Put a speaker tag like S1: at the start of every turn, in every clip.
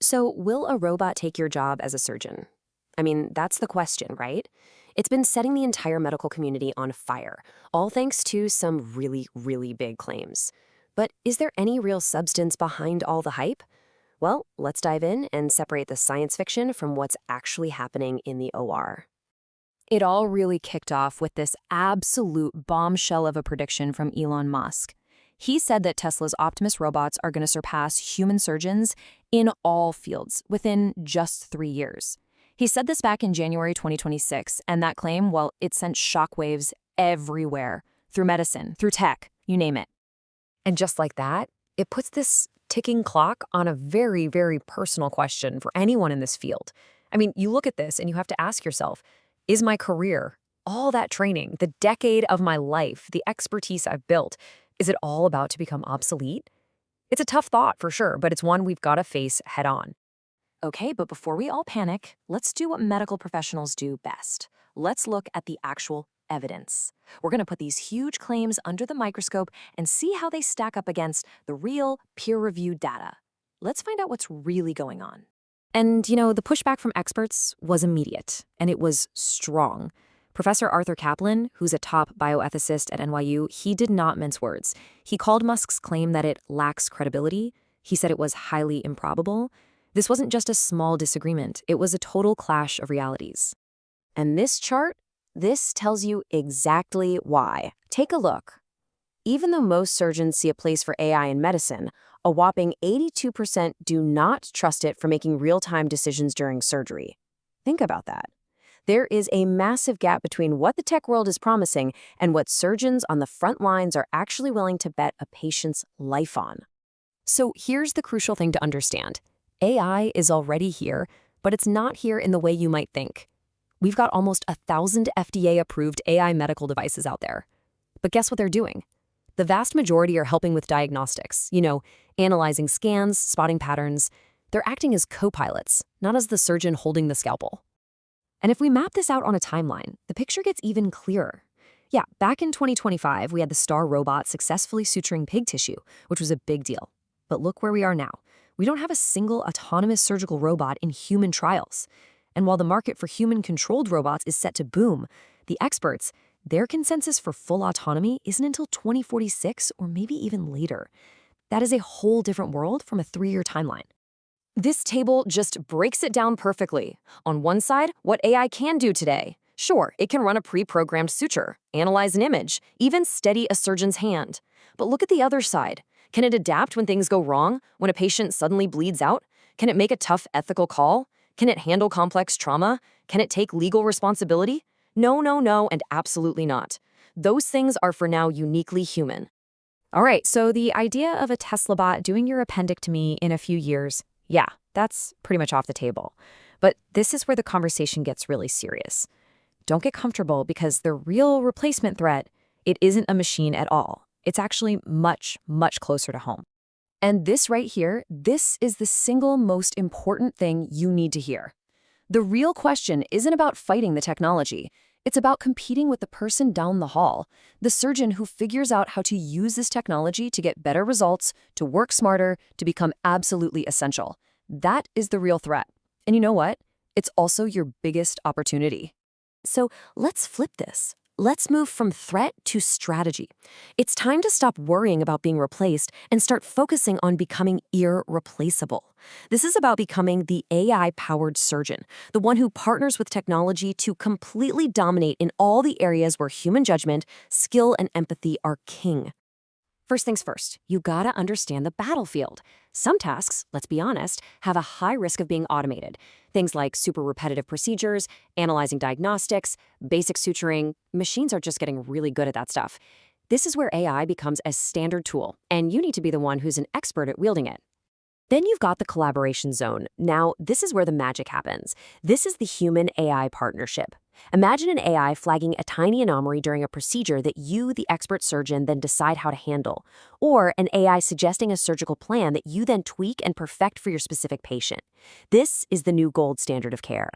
S1: So, will a robot take your job as a surgeon? I mean, that's the question, right? It's been setting the entire medical community on fire, all thanks to some really, really big claims. But is there any real substance behind all the hype? Well, let's dive in and separate the science fiction from what's actually happening in the OR.
S2: It all really kicked off with this absolute bombshell of a prediction from Elon Musk. He said that Tesla's Optimus robots are going to surpass human surgeons in all fields within just 3 years. He said this back in January 2026, and that claim, well, it sent shockwaves everywhere, through medicine, through tech, you name it.
S3: And just like that, it puts this ticking clock on a very, very personal question for anyone in this field. I mean, you look at this and you have to ask yourself, is my career, all that training, the decade of my life, the expertise I've built, is it all about to become obsolete? It's a tough thought for sure, but it's one we've got to face head on.
S2: Okay, but before we all panic, let's do what medical professionals do best. Let's look at the actual evidence. We're going to put these huge claims under the microscope and see how they stack up against the real peer-reviewed data. Let's find out what's really going on.
S3: And, the pushback from experts was immediate, and it was strong. Professor Arthur Kaplan, who's a top bioethicist at NYU, he did not mince words. He called Musk's claim that it lacks credibility. He said it was highly improbable. This wasn't just a small disagreement. It was a total clash of realities.
S1: And this chart, this tells you exactly why. Take a look. Even though most surgeons see a place for AI in medicine, a whopping 82% do not trust it for making real-time decisions during surgery. Think about that. There is a massive gap between what the tech world is promising and what surgeons on the front lines are actually willing to bet a patient's life on.
S3: So here's the crucial thing to understand. AI is already here, but it's not here in the way you might think. We've got almost 1,000 FDA-approved AI medical devices out there. But guess what they're doing? The vast majority are helping with diagnostics, analyzing scans, spotting patterns. They're acting as co-pilots, not as the surgeon holding the scalpel. And if we map this out on a timeline, the picture gets even clearer. Yeah, back in 2025, we had the STAR robot successfully suturing pig tissue, which was a big deal. But look where we are now. We don't have a single autonomous surgical robot in human trials. And while the market for human-controlled robots is set to boom, the experts, their consensus for full autonomy isn't until 2046 or maybe even later. That is a whole different world from a 3-year timeline. This table just breaks it down perfectly. On one side, what AI can do today. Sure, it can run a pre-programmed suture, analyze an image, even steady a surgeon's hand. But look at the other side. Can it adapt when things go wrong, when a patient suddenly bleeds out? Can it make a tough ethical call? Can it handle complex trauma? Can it take legal responsibility? No, and absolutely not. Those things are for now uniquely human. All right, so the idea of a Tesla bot doing your appendectomy in a few years, yeah, that's pretty much off the table. But this is where the conversation gets really serious. Don't get comfortable because the real replacement threat, it isn't a machine at all. It's actually much, much closer to home. And this right here, this is the single most important thing you need to hear. The real question isn't about fighting the technology. It's about competing with the person down the hall, the surgeon who figures out how to use this technology to get better results, to work smarter, to become absolutely essential. That is the real threat. And you know what? It's also your biggest opportunity. So let's flip this. Let's move from threat to strategy. It's time to stop worrying about being replaced and start focusing on becoming irreplaceable. This is about becoming the AI-powered surgeon, the one who partners with technology to completely dominate in all the areas where human judgment, skill, and empathy are king. First things first, you gotta understand the battlefield. Some tasks, let's be honest, have a high risk of being automated. Things like super repetitive procedures, analyzing diagnostics, basic suturing. Machines are just getting really good at that stuff. This is where AI becomes a standard tool, and you need to be the one who's an expert at wielding it. Then you've got the collaboration zone. Now, this is where the magic happens. This is the human-AI partnership. Imagine an AI flagging a tiny anomaly during a procedure that you, the expert surgeon, then decide how to handle. Or an AI suggesting a surgical plan that you then tweak and perfect for your specific patient. This is the new gold standard of care.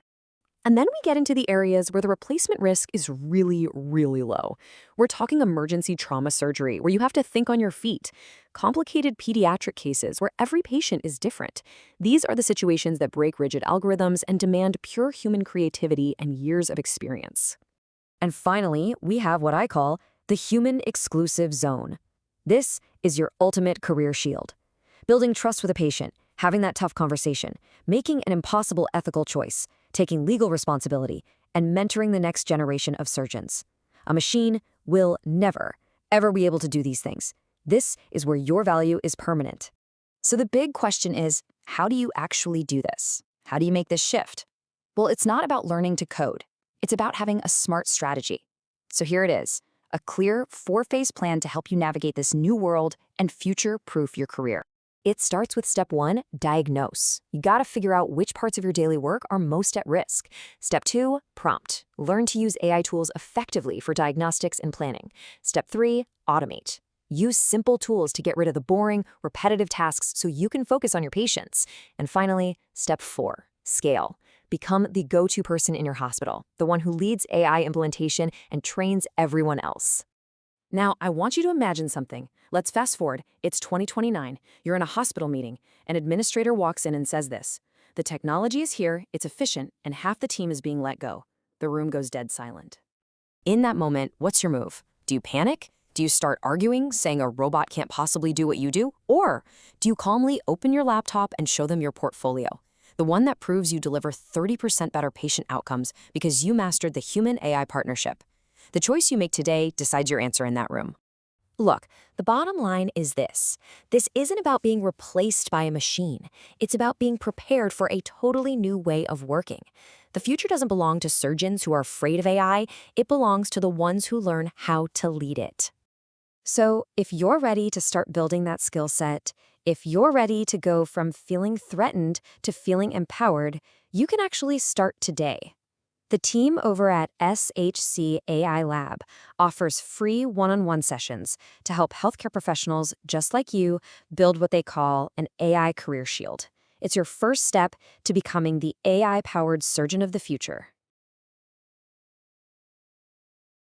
S3: And then we get into the areas where the replacement risk is really, really low. We're talking emergency trauma surgery, where you have to think on your feet. Complicated pediatric cases, where every patient is different. These are the situations that break rigid algorithms and demand pure human creativity and years of experience. And finally, we have what I call the human exclusive zone. This is your ultimate career shield. Building trust with a patient, having that tough conversation, making an impossible ethical choice, taking legal responsibility, and mentoring the next generation of surgeons. A machine will never, ever be able to do these things. This is where your value is permanent.
S2: So the big question is, how do you actually do this? How do you make this shift? Well, it's not about learning to code. It's about having a smart strategy. So here it is, a clear 4-phase plan to help you navigate this new world and future-proof your career.
S3: It starts with step 1, diagnose. You gotta figure out which parts of your daily work are most at risk. Step 2, prompt. Learn to use AI tools effectively for diagnostics and planning. Step 3, automate. Use simple tools to get rid of the boring, repetitive tasks so you can focus on your patients. And finally, step 4, scale. Become the go-to person in your hospital, the one who leads AI implementation and trains everyone else. Now, I want you to imagine something. Let's fast forward. It's 2029. You're in a hospital meeting. An administrator walks in and says this: "The technology is here, it's efficient, and half the team is being let go." The room goes dead silent. In that moment, what's your move? Do you panic? Do you start arguing, saying a robot can't possibly do what you do? Or do you calmly open your laptop and show them your portfolio? The one that proves you deliver 30% better patient outcomes because you mastered the human-AI partnership. The choice you make today decides your answer in that room. Look, the bottom line is this. This isn't about being replaced by a machine. It's about being prepared for a totally new way of working. The future doesn't belong to surgeons who are afraid of AI. It belongs to the ones who learn how to lead it. So, if you're ready to start building that skill set, if you're ready to go from feeling threatened to feeling empowered, you can actually start today. The team over at SHC AI Lab offers free one-on-one sessions to help healthcare professionals just like you build what they call an AI career shield. It's your first step to becoming the AI-powered surgeon of the future.